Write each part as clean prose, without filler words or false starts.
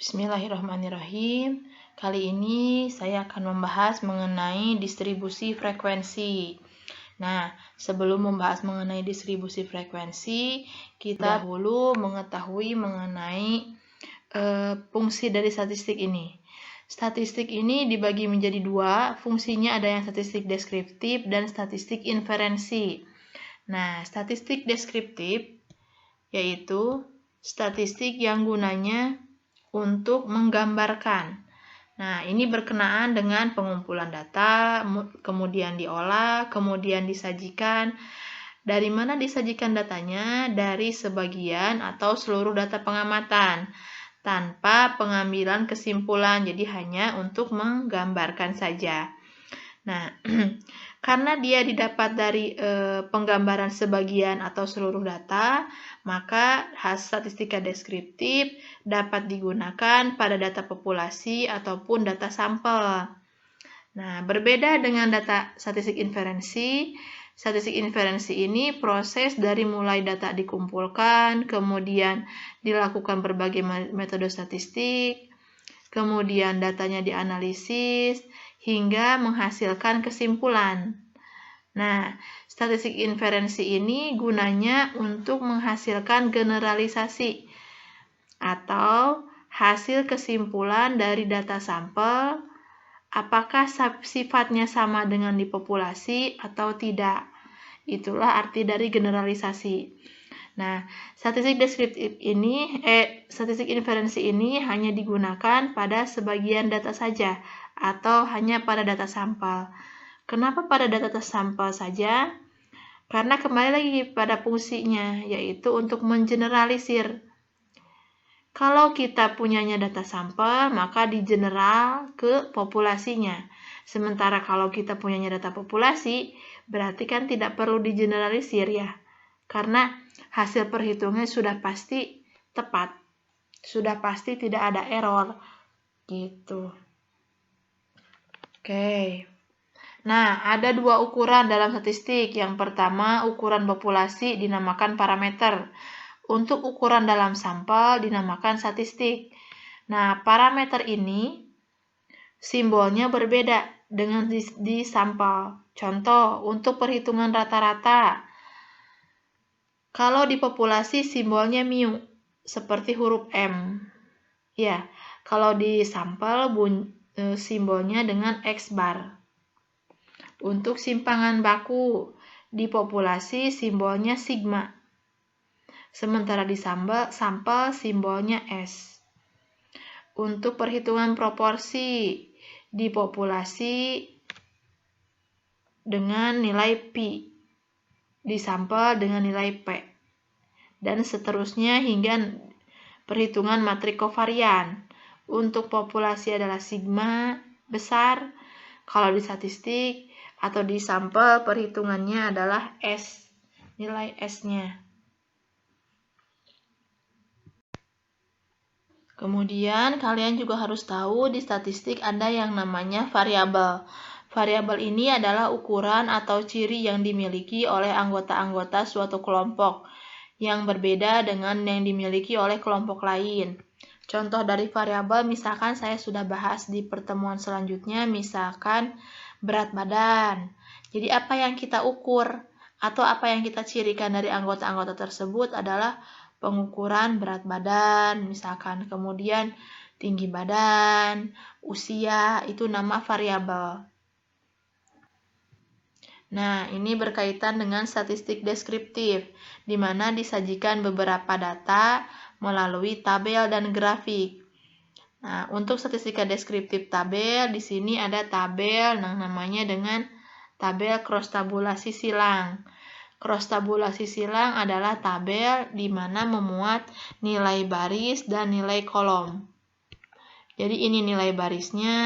Bismillahirrahmanirrahim. Kali ini saya akan membahas mengenai distribusi frekuensi. Nah, sebelum membahas mengenai distribusi frekuensi, kita dahulu mengetahui mengenai fungsi dari statistik ini. Statistik ini dibagi menjadi dua, fungsinya ada yang statistik deskriptif dan statistik inferensi. Nah, statistik deskriptif yaitu statistik yang gunanya untuk menggambarkan. Nah, ini berkenaan dengan pengumpulan data, kemudian diolah, kemudian disajikan. Dari mana disajikan datanya? Dari sebagian atau seluruh data pengamatan, tanpa pengambilan kesimpulan, jadi hanya untuk menggambarkan saja. Nah, karena dia didapat dari penggambaran sebagian atau seluruh data, maka statistika deskriptif dapat digunakan pada data populasi ataupun data sampel. Nah, berbeda dengan data statistik inferensi. Statistik inferensi ini proses dari mulai data dikumpulkan, kemudian dilakukan berbagai metode statistik, kemudian datanya dianalisis, hingga menghasilkan kesimpulan. Nah, statistik inferensi ini gunanya untuk menghasilkan generalisasi atau hasil kesimpulan dari data sampel, apakah sifatnya sama dengan di populasi atau tidak. Itulah arti dari generalisasi. Nah, statistik deskriptif ini, statistik inferensi ini hanya digunakan pada sebagian data saja atau hanya pada data sampel. Kenapa pada data sampel saja? Karena kembali lagi pada fungsinya, yaitu untuk mengeneralisir. Kalau kita punyanya data sampel, maka digeneral ke populasinya. Sementara kalau kita punyanya data populasi, berarti kan tidak perlu digeneralisir ya. Karena hasil perhitungannya sudah pasti tepat. Sudah pasti tidak ada error. Gitu. Oke. Nah, ada dua ukuran dalam statistik. Yang pertama, ukuran populasi dinamakan parameter. Untuk ukuran dalam sampel dinamakan statistik. Nah, parameter ini simbolnya berbeda dengan di sampel. Contoh, untuk perhitungan rata-rata. Kalau di populasi simbolnya mu, seperti huruf M. Ya, kalau di sampel simbolnya dengan X bar. Untuk simpangan baku, di populasi simbolnya sigma. Sementara di sampel simbolnya S. Untuk perhitungan proporsi, di populasi dengan nilai pi. Di sampel dengan nilai P. Dan seterusnya hingga perhitungan matrik kovarian. Untuk populasi adalah sigma besar. Kalau di statistik atau di sampel perhitungannya adalah S, nilai S-nya. Kemudian kalian juga harus tahu di statistik ada yang namanya variabel. Variabel ini adalah ukuran atau ciri yang dimiliki oleh anggota-anggota suatu kelompok yang berbeda dengan yang dimiliki oleh kelompok lain. Contoh dari variabel misalkan saya sudah bahas di pertemuan selanjutnya, misalkan berat badan. Jadi apa yang kita ukur atau apa yang kita cirikan dari anggota-anggota tersebut adalah pengukuran berat badan, misalkan, kemudian tinggi badan, usia, itu nama variabel. Nah, ini berkaitan dengan statistik deskriptif, di mana disajikan beberapa data melalui tabel dan grafik. Nah, untuk statistika deskriptif tabel, di sini ada tabel yang namanya dengan tabel cross tabulasi silang. Cross tabulasi silang adalah tabel di mana memuat nilai baris dan nilai kolom. Jadi ini nilai barisnya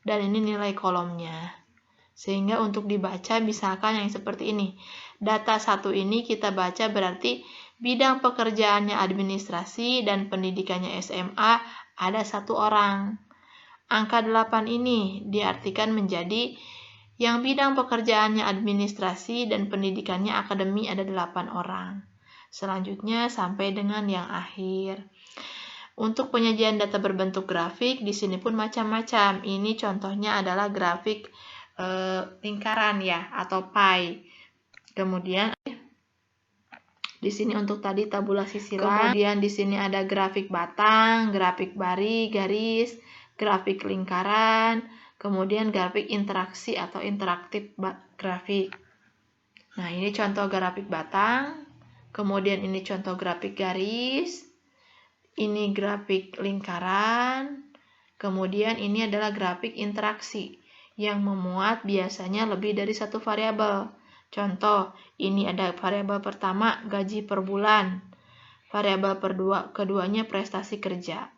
dan ini nilai kolomnya. Sehingga untuk dibaca misalkan yang seperti ini. Data 1 ini kita baca berarti bidang pekerjaannya administrasi dan pendidikannya SMA ada 1 orang. Angka 8 ini diartikan menjadi yang bidang pekerjaannya administrasi dan pendidikannya akademi ada 8 orang. Selanjutnya sampai dengan yang akhir. Untuk penyajian data berbentuk grafik, di sini pun macam-macam. Ini contohnya adalah grafik lingkaran ya, atau pie. Kemudian di sini untuk tadi tabulasi silang. Kemudian di sini ada grafik batang, grafik bari, garis, grafik lingkaran, kemudian grafik interaksi atau interaktif grafik. Nah, ini contoh grafik batang. Kemudian ini contoh grafik garis. Ini grafik lingkaran. Kemudian ini adalah grafik interaksi yang memuat biasanya lebih dari satu variabel. Contoh, ini ada variabel pertama gaji per bulan. Variabel keduanya prestasi kerja.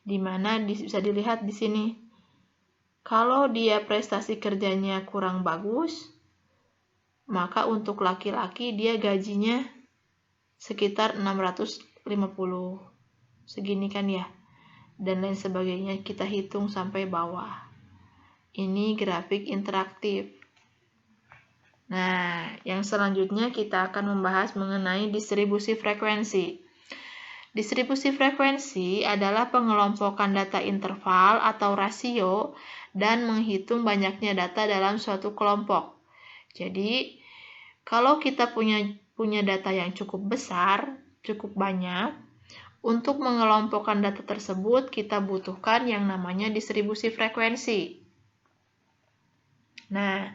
Di mana bisa dilihat di sini. Kalau dia prestasi kerjanya kurang bagus, maka untuk laki-laki dia gajinya sekitar 650. Segini kan ya. Dan lain sebagainya, kita hitung sampai bawah. Ini grafik interaktif. Nah, yang selanjutnya kita akan membahas mengenai distribusi frekuensi. Distribusi frekuensi adalah pengelompokan data interval atau rasio dan menghitung banyaknya data dalam suatu kelompok. Jadi, kalau kita punya data yang cukup besar, cukup banyak, untuk mengelompokkan data tersebut, kita butuhkan yang namanya distribusi frekuensi. Nah,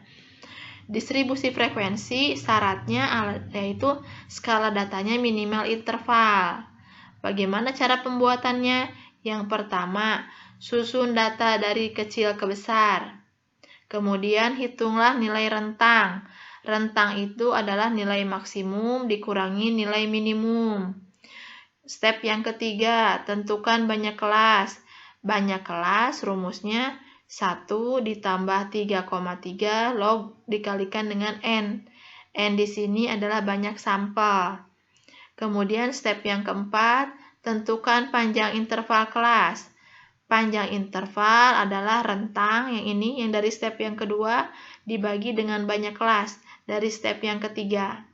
distribusi frekuensi syaratnya yaitu skala datanya minimal interval. Bagaimana cara pembuatannya? Yang pertama, susun data dari kecil ke besar. Kemudian hitunglah nilai rentang. Rentang itu adalah nilai maksimum dikurangi nilai minimum. Step yang ketiga, tentukan banyak kelas. Banyak kelas rumusnya 1 ditambah 3,3 log dikalikan dengan N. N di sini adalah banyak sampel. Kemudian step yang keempat, tentukan panjang interval kelas. Panjang interval adalah rentang yang ini, yang dari step yang kedua dibagi dengan banyak kelas dari step yang ketiga.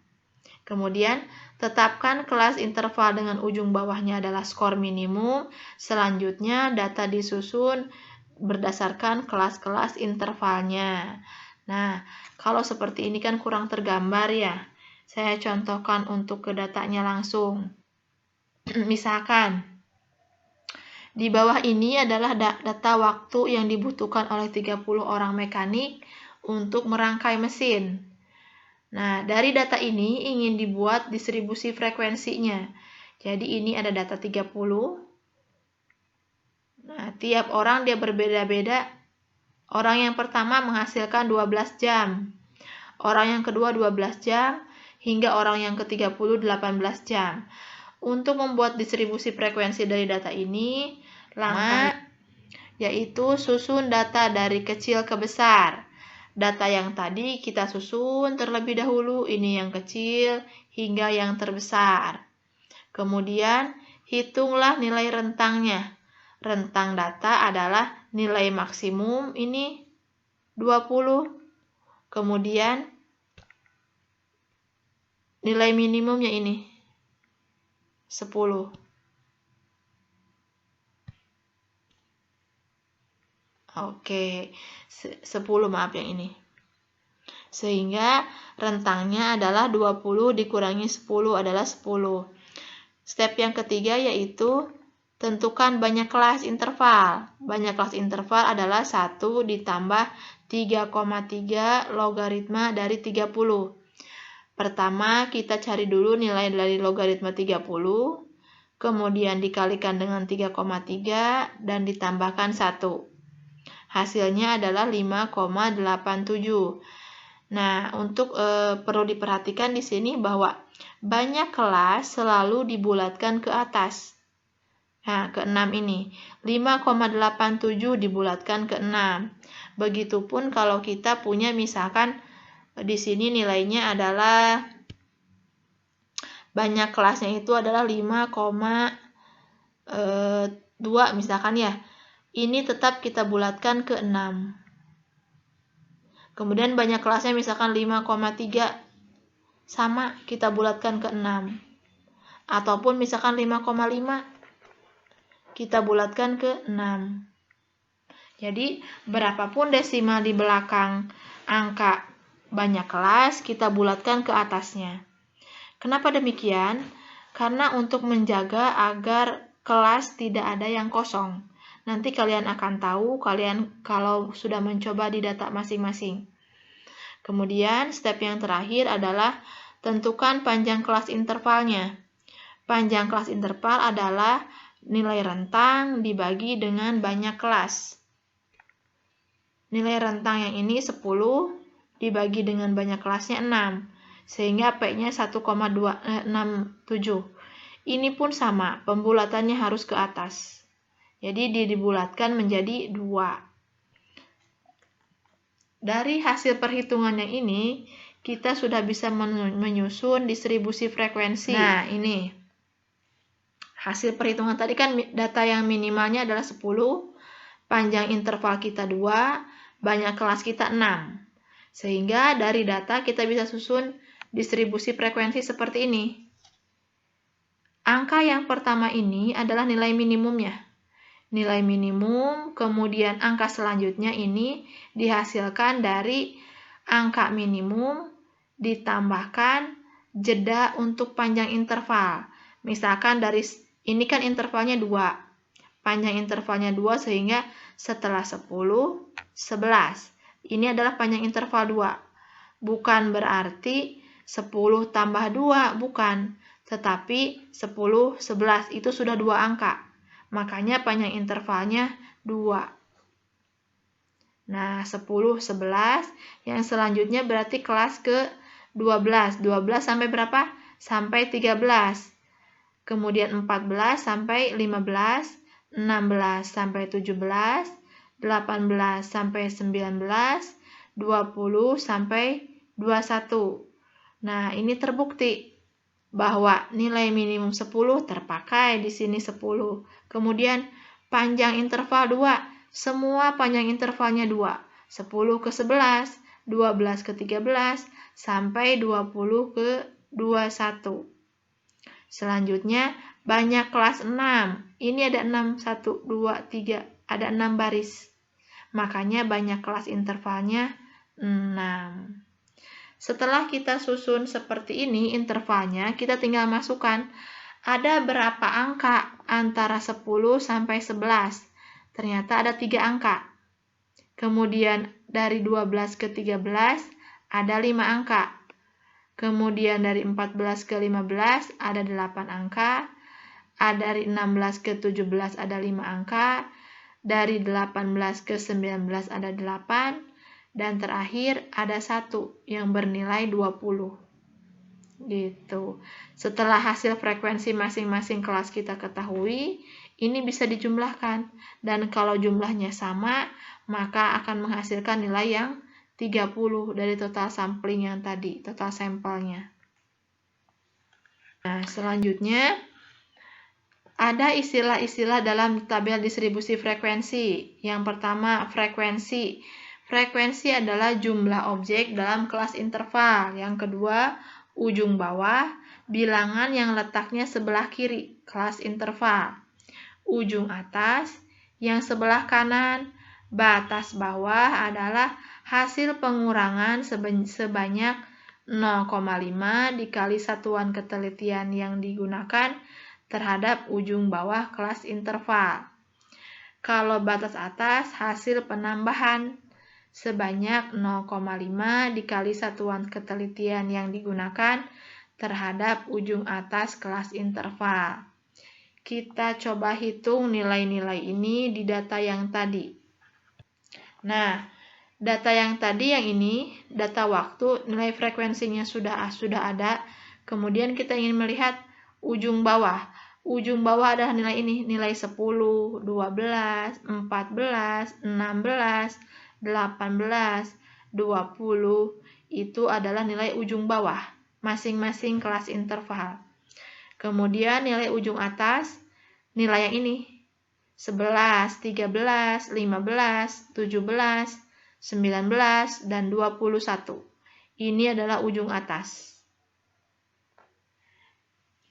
Kemudian tetapkan kelas interval dengan ujung bawahnya adalah skor minimum. Selanjutnya data disusun berdasarkan kelas-kelas intervalnya. Nah, kalau seperti ini kan kurang tergambar ya. Saya contohkan untuk ke datanya langsung. Misalkan, di bawah ini adalah data waktu yang dibutuhkan oleh 30 orang mekanik untuk merangkai mesin. Nah, dari data ini ingin dibuat distribusi frekuensinya. Jadi ini ada data 30. Nah, tiap orang dia berbeda-beda. Orang yang pertama menghasilkan 12 jam. Orang yang kedua 12 jam. Hingga orang yang ke-30 18 jam. Untuk membuat distribusi frekuensi dari data ini, langkah yaitu susun data dari kecil ke besar. Data yang tadi kita susun terlebih dahulu, ini yang kecil hingga yang terbesar. Kemudian hitunglah nilai rentangnya. Rentang data adalah nilai maksimum, ini 20. Kemudian nilai minimumnya ini 10. Oke, 10 maaf yang ini. Sehingga rentangnya adalah 20 dikurangi 10 adalah 10. Step yang ketiga yaitu tentukan banyak kelas interval. Banyak kelas interval adalah 1 ditambah 3,3 logaritma dari 30. Pertama, kita cari dulu nilai dari logaritma 30, kemudian dikalikan dengan 3,3 dan ditambahkan 1. Hasilnya adalah 5,87. Nah, untuk perlu diperhatikan di sini bahwa banyak kelas selalu dibulatkan ke atas. Nah, ke 6 ini. 5,87 dibulatkan ke 6. Begitupun kalau kita punya misalkan di sini nilainya adalah banyak kelasnya itu adalah 5,2 misalkan ya. Ini tetap kita bulatkan ke 6. Kemudian banyak kelasnya misalkan 5,3. Sama, kita bulatkan ke 6. Ataupun misalkan 5,5. kita bulatkan ke 6. Jadi, berapapun desimal di belakang angka banyak kelas, kita bulatkan ke atasnya. Kenapa demikian? Karena untuk menjaga agar kelas tidak ada yang kosong. Nanti kalian akan tahu kalau sudah mencoba di data masing-masing. Kemudian, step yang terakhir adalah tentukan panjang kelas intervalnya. Panjang kelas interval adalah nilai rentang dibagi dengan banyak kelas. Nilai rentang yang ini 10 dibagi dengan banyak kelasnya 6. Sehingga P-nya 1,267. Ini pun sama, pembulatannya harus ke atas. Jadi dibulatkan menjadi 2. Dari hasil perhitungan yang ini, kita sudah bisa menyusun distribusi frekuensi. Nah, ini. Hasil perhitungan tadi kan data yang minimalnya adalah 10, panjang interval kita 2, banyak kelas kita 6. Sehingga dari data kita bisa susun distribusi frekuensi seperti ini. Angka yang pertama ini adalah nilai minimumnya. Nilai minimum, kemudian angka selanjutnya ini dihasilkan dari angka minimum ditambahkan jeda untuk panjang interval. Misalkan dari ini kan intervalnya 2. Panjang intervalnya 2 sehingga setelah 10, 11. Ini adalah panjang interval 2. Bukan berarti 10 tambah 2, bukan. Tetapi 10, 11 itu sudah 2 angka. Makanya panjang intervalnya 2. Nah, 10, 11. Yang selanjutnya berarti kelas ke 12. 12 sampai berapa? Sampai 13. Kemudian 14 sampai 15. 16 sampai 17. 18 sampai 19. 20 sampai 21. Nah, ini terbukti bahwa nilai minimum 10 terpakai di sini 10. Kemudian panjang interval 2, semua panjang intervalnya 2. 10 ke 11, 12 ke 13, sampai 20 ke 21. Selanjutnya banyak kelas 6. Ini ada 6, 1, 2, 3, ada 6 baris. Makanya banyak kelas intervalnya 6. Setelah kita susun seperti ini intervalnya, kita tinggal masukkan ada berapa angka antara 10 sampai 11. Ternyata ada 3 angka. Kemudian dari 12 ke 13 ada 5 angka. Kemudian dari 14 ke 15 ada 8 angka. Dari 16 ke 17 ada 5 angka. Dari 18 ke 19 ada 8. Dan terakhir ada 1 yang bernilai 20. Gitu. Setelah hasil frekuensi masing-masing kelas kita ketahui, ini bisa dijumlahkan. Dan kalau jumlahnya sama, maka akan menghasilkan nilai yang 30 dari total sampling yang tadi, total sampelnya. Nah, selanjutnya ada istilah-istilah dalam tabel distribusi frekuensi. Yang pertama, frekuensi. Frekuensi adalah jumlah objek dalam kelas interval. Yang kedua, ujung bawah, bilangan yang letaknya sebelah kiri, kelas interval. Ujung atas, yang sebelah kanan, batas bawah adalah hasil pengurangan sebanyak 0,5 dikali satuan ketelitian yang digunakan terhadap ujung bawah kelas interval. Kalau batas atas, hasil penambahan sebanyak 0,5 dikali satuan ketelitian yang digunakan terhadap ujung atas kelas interval. Kita coba hitung nilai-nilai ini di data yang tadi. Nah, data yang tadi yang ini, data waktu, nilai frekuensinya sudah ada. Kemudian kita ingin melihat ujung bawah. Ujung bawah adalah nilai ini, nilai 10, 12, 14, 16, 18, 20, itu adalah nilai ujung bawah, masing-masing kelas interval. Kemudian nilai ujung atas, nilai yang ini, 11, 13, 15, 17, 19, dan 21. Ini adalah ujung atas.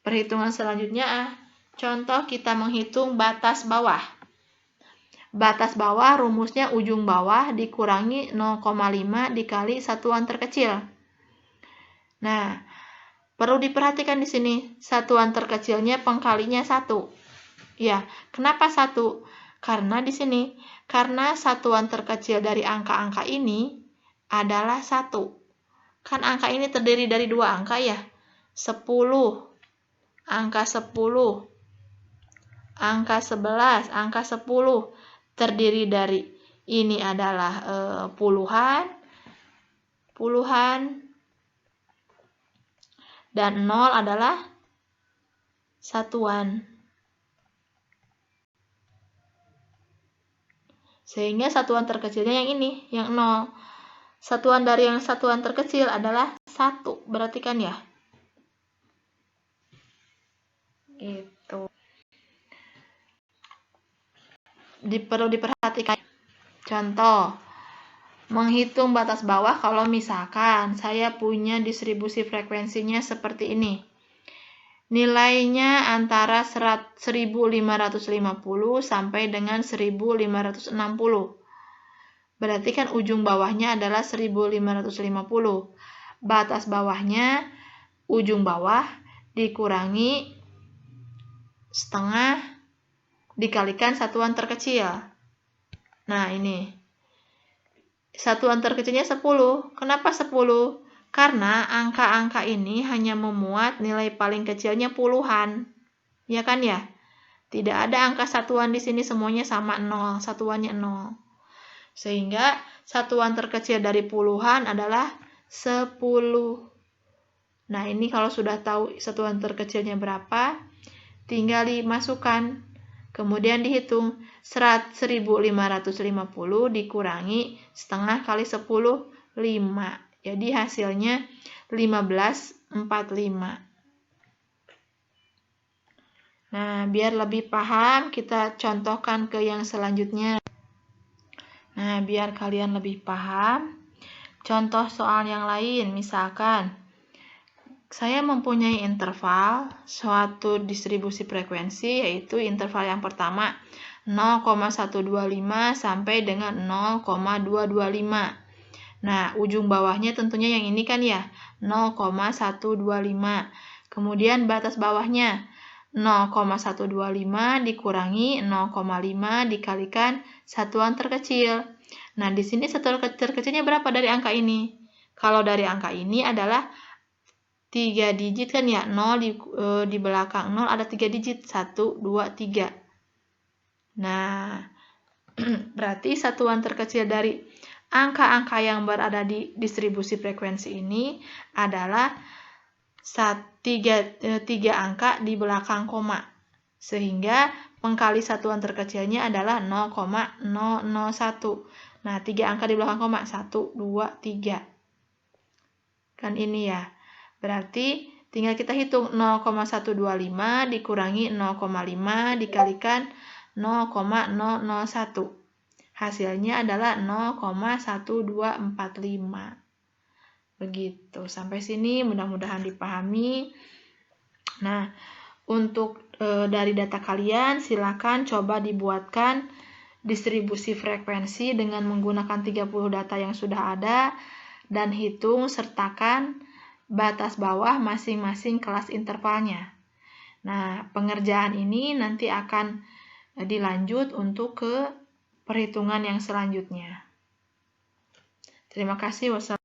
Perhitungan selanjutnya Contoh kita menghitung batas bawah. Batas bawah rumusnya ujung bawah dikurangi 0,5 dikali satuan terkecil. Nah, perlu diperhatikan di sini, satuan terkecilnya pengkalinya 1. Ya, kenapa 1? Karena di sini, karena satuan terkecil dari angka-angka ini adalah 1. Kan angka ini terdiri dari 2 angka ya. 10, angka 10, angka 11, angka 10. Terdiri dari ini adalah puluhan, dan 0 adalah satuan. Sehingga satuan terkecilnya yang ini, yang 0. Satuan dari yang satuan terkecil adalah 1, berarti kan ya? Gitu. Perlu diperhatikan. Contoh, menghitung batas bawah kalau misalkan saya punya distribusi frekuensinya seperti ini. Nilainya antara 1550 sampai dengan 1560. Berarti kan ujung bawahnya adalah 1550. Batas bawahnya ujung bawah dikurangi setengah dikalikan satuan terkecil. Nah, ini. Satuan terkecilnya 10. Kenapa 10? Karena angka-angka ini hanya memuat nilai paling kecilnya puluhan. Ya kan ya? Tidak ada angka satuan di sini, semuanya sama 0, satuannya 0. Sehingga satuan terkecil dari puluhan adalah 10. Nah, ini kalau sudah tahu satuan terkecilnya berapa, tinggal dimasukkan. Kemudian dihitung 1550 dikurangi setengah kali 10, 5. Jadi hasilnya 1545. Nah, biar lebih paham, kita contohkan ke yang selanjutnya. Nah, biar kalian lebih paham, contoh soal yang lain, misalkan saya mempunyai interval suatu distribusi frekuensi, yaitu interval yang pertama 0,125 sampai dengan 0,225. Nah, ujung bawahnya tentunya yang ini kan ya, 0,125. Kemudian batas bawahnya 0,125 dikurangi 0,5 dikalikan satuan terkecil. Nah, di sini satuan terkecilnya berapa dari angka ini? Kalau dari angka ini adalah 3 digit kan ya, 0 di belakang 0 ada 3 digit, 1, 2, 3. Nah, berarti satuan terkecil dari angka-angka yang berada di distribusi frekuensi ini adalah 3 angka di belakang koma. Sehingga pengkali satuan terkecilnya adalah 0,001. Nah, 3 angka di belakang koma, 1, 2, 3. Kan ini ya. Berarti tinggal kita hitung 0,125 dikurangi 0,5 dikalikan 0,001. Hasilnya adalah 0,1245. Begitu. Sampai sini mudah-mudahan dipahami. Nah, untuk dari data kalian silakan coba dibuatkan distribusi frekuensi dengan menggunakan 30 data yang sudah ada dan hitung sertakan batas bawah masing-masing kelas intervalnya. Nah, pengerjaan ini nanti akan dilanjut untuk ke perhitungan yang selanjutnya. Terima kasih. Wassalamualaikum.